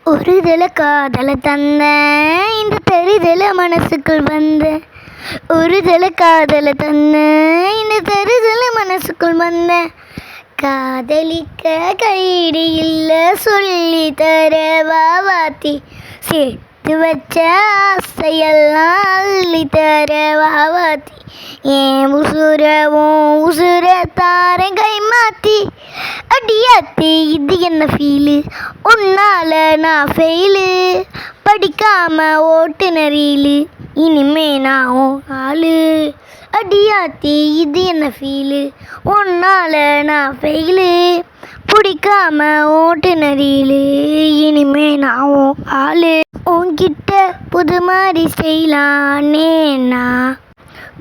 ஒருதல காதல தந்த இந்த தருதல மனசுக்குள் வந்த ஒருதல காதல தந்த இந்த தருதல மனசுக்குள் வந்த காதலிக்க கைடி இல்ல சொல்லி தர வாவாத்தி சேர்த்து வச்ச ஆசையெல்லாம் அள்ளி தர வாவாத்தி ஏன் உசுர தாரன் கை மாத்தி அடியாத்தி இது என்ன ஃபீலு உன்னால நான் ஃபெயிலு படிக்காம ஓட்டுநரீலு இனிமே நான் ஆளு அடியாத்தி இது என்ன ஃபீலு உன்னால நான் ஃபெயிலு பிடிக்காம ஓட்டுநரீலு இனிமே நான் ஆளு உன்கிட்ட புது மாதிரி செய்யலானேண்ணா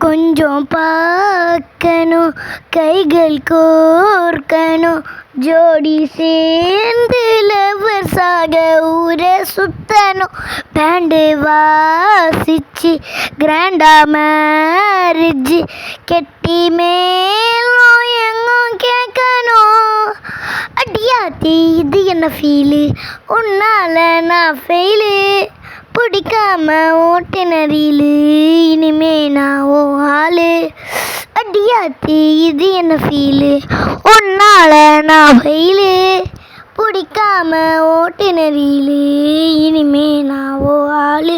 கொஞ்சம் பார்க்கணும் கைகள் கோர்க்கணும் ஜோடி சேர்ந்து லவ்வர்ஸாக ஊரை சுத்தணும் பேண்டு வாசிச்சு கிராண்டா மேரேஜ் கெட்டி மேலும் எங்கும் கேட்கணும் அடியாத்தி இது என்ன ஃபீலு உன்னால நான் ஃபெயிலு பிடிக்காம ஓட்டுநரீலு இனிமே நான் ஆளு அடியாத்தி இது என்ன ஃபீலு உன்னால நான் ஃபெயிலு பிடிக்காம ஓட்டுநரீலு இனிமே நான் ஆளு.